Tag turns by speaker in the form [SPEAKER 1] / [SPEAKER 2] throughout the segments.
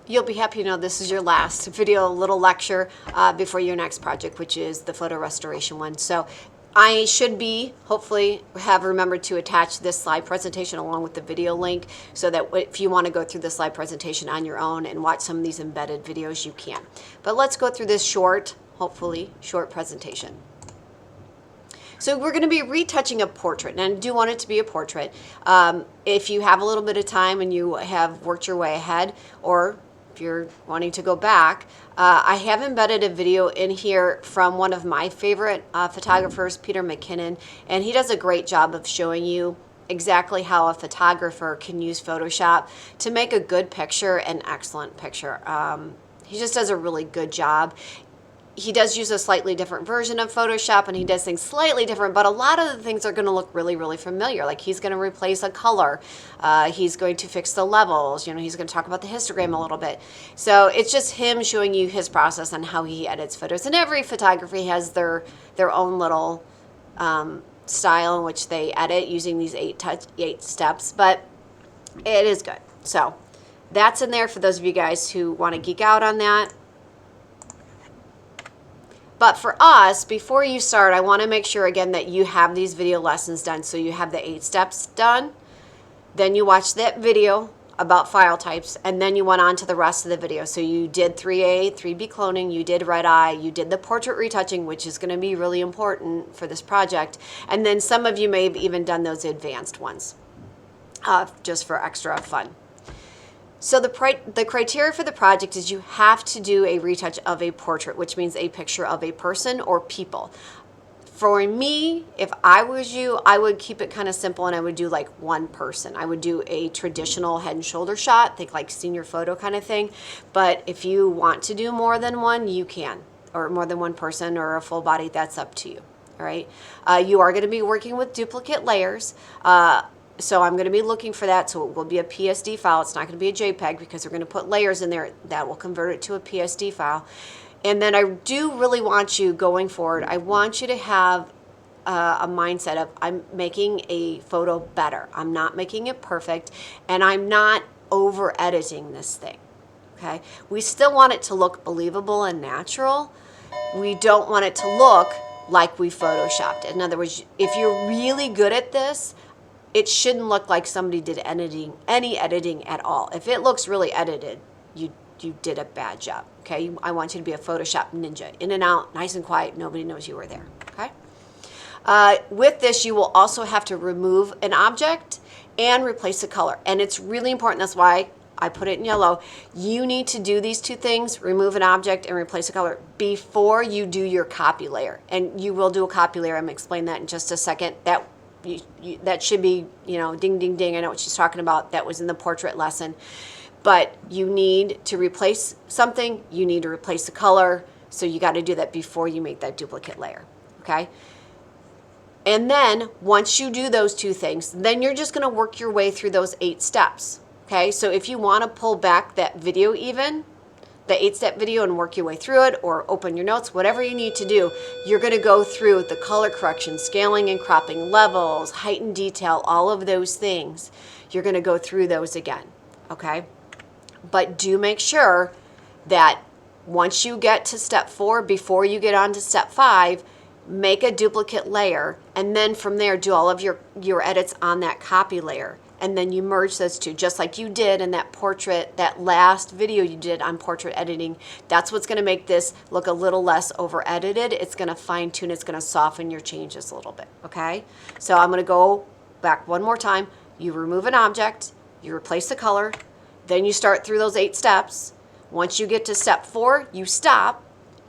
[SPEAKER 1] You'll be happy to know this is your last video little lecture before your next project, which is the photo restoration one. So I should be, hopefully, have remembered to attach this slide presentation along with the video link so that if you want to go through the slide presentation on your own and watch some of these embedded videos, you can. But let's go through this short, hopefully, short presentation. So we're going to be retouching a portrait, and I do want it to be a portrait. If you have a little bit of time and you have worked your way ahead, or if you're wanting to go back, I have embedded a video in here from one of my favorite photographers, Peter McKinnon, and he does a great job of showing you exactly how a photographer can use Photoshop to make a good picture, an excellent picture. He just does a really good job. He does use a slightly different version of Photoshop, and he does things slightly different, but a lot of the things are going to look really, really familiar. Like he's going to replace a color. He's going to fix the levels. You know, he's going to talk about the histogram a little bit. So it's just him showing you his process and how he edits photos. And every photography has their own little style in which they edit using these eight steps, but it is good. So that's in there for those of you guys who want to geek out on that. But for us, before you start, I want to make sure again that you have these video lessons done. So you have the 8 steps done, then you watch that video about file types, and then you went on to the rest of the video. So you did 3A, 3B cloning, you did red eye, you did the portrait retouching, which is going to be really important for this project. And then some of you may have even done those advanced ones, just for extra fun. So the criteria for the project is you have to do a retouch of a portrait, which means a picture of a person or people. For me, if I was you, I would keep it kind of simple and I would do like one person. I would do a traditional head and shoulder shot, think like senior photo kind of thing. But if you want to do more than one, you can, or more than one person or a full body, that's up to you. All right. You are going to be working with duplicate layers. So I'm going to be looking for that. So it will be a PSD file. It's not going to be a JPEG because we're going to put layers in there that will convert it to a PSD file. And then I do really want you going forward, I want you to have a mindset of I'm making a photo better. I'm not making it perfect, and I'm not over editing this thing. Okay? We still want it to look believable and natural. We don't want it to look like we photoshopped it. In other words, if you're really good at this, it shouldn't look like somebody did any editing at all. If it looks really edited, you did a bad job, okay? I want you to be a Photoshop ninja. In and out, nice and quiet, nobody knows you were there, okay? With this, you will also have to remove an object and replace the color. And it's really important, that's why I put it in yellow. You need to do these two things, remove an object and replace the color, before you do your copy layer. And you will do a copy layer, I'm gonna explain that in just a second. That should be, you know, ding, ding, ding. I know what she's talking about. That was in the portrait lesson. But you need to replace something. You need to replace the color. So you got to do that before you make that duplicate layer. Okay? And then once you do those two things, then you're just going to work your way through those 8 steps. Okay? So if you want to pull back that video even, the 8-step video, and work your way through it, or open your notes, whatever you need to do, you're going to go through the color correction, scaling and cropping, levels, height and detail, all of those things. You're going to go through those again, okay? But do make sure that once you get to step 4, before you get on to step 5, make a duplicate layer, and then from there do all of your edits on that copy layer. And then you merge those two, just like you did in that portrait, that last video you did on portrait editing. That's what's going to make this look a little less over edited. It's going to fine tune, it's going to soften your changes a little bit, okay? So I'm going to go back one more time. You remove an object, you replace the color, then you start through those 8 steps. Once you get to step 4, you stop,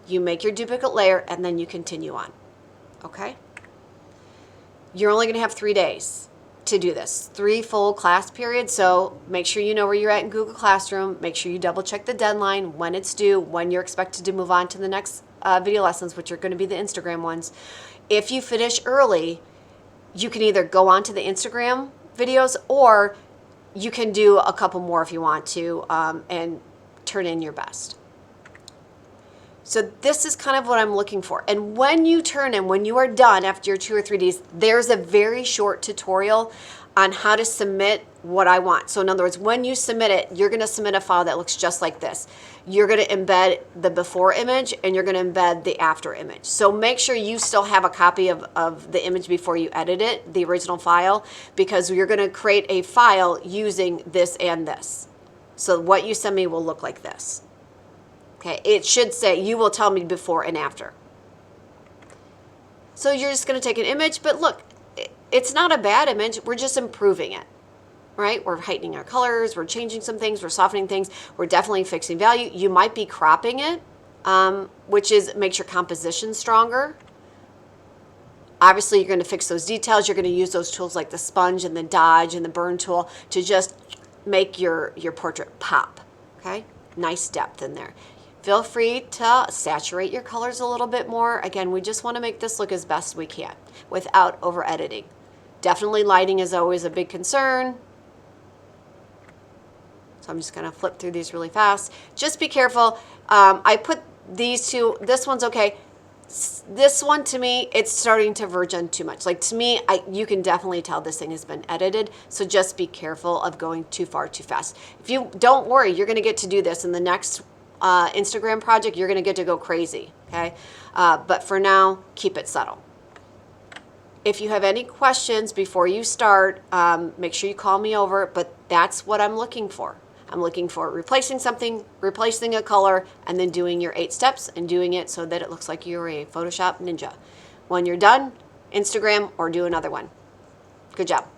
[SPEAKER 1] you make your duplicate layer, and then you continue on, okay? You're only going to have 3 days to do this, 3 full class periods. So make sure you know where you're at in Google Classroom. Make sure you double check the deadline, when it's due, when you're expected to move on to the next video lessons, which are going to be the Instagram ones. If you finish early, you can either go on to the Instagram videos, or you can do a couple more if you want to, and turn in your best. So this is kind of what I'm looking for. And when you turn in, when you are done after your 2 or 3 days, there's a very short tutorial on how to submit what I want. So in other words, when you submit it, you're going to submit a file that looks just like this. You're going to embed the before image and you're going to embed the after image. So make sure you still have a copy of the image before you edit it, the original file, because you're going to create a file using this and this. So what you send me will look like this. Okay, it should say, you will tell me before and after. So you're just going to take an image, but look, it's not a bad image. We're just improving it, right? We're heightening our colors. We're changing some things. We're softening things. We're definitely fixing value. You might be cropping it, which makes your composition stronger. Obviously, you're going to fix those details. You're going to use those tools like the sponge and the dodge and the burn tool to just make your portrait pop, okay? Nice depth in there. Feel free to saturate your colors a little bit more. Again, we just want to make this look as best we can without over editing. Definitely lighting is always a big concern. So I'm just going to flip through these really fast. Just be careful. I put these two, this one's okay. This one, to me, it's starting to verge on too much. Like, to me, you can definitely tell this thing has been edited. So just be careful of going too far too fast. If you don't worry, you're going to get to do this in the next Instagram project. You're going to get to go crazy, okay? But for now, keep it subtle. If you have any questions before you start, make sure you call me over, but that's what I'm looking for. I'm looking for replacing something, replacing a color, and then doing your 8 steps and doing it so that it looks like you're a Photoshop ninja. When you're done, Instagram or do another one. Good job.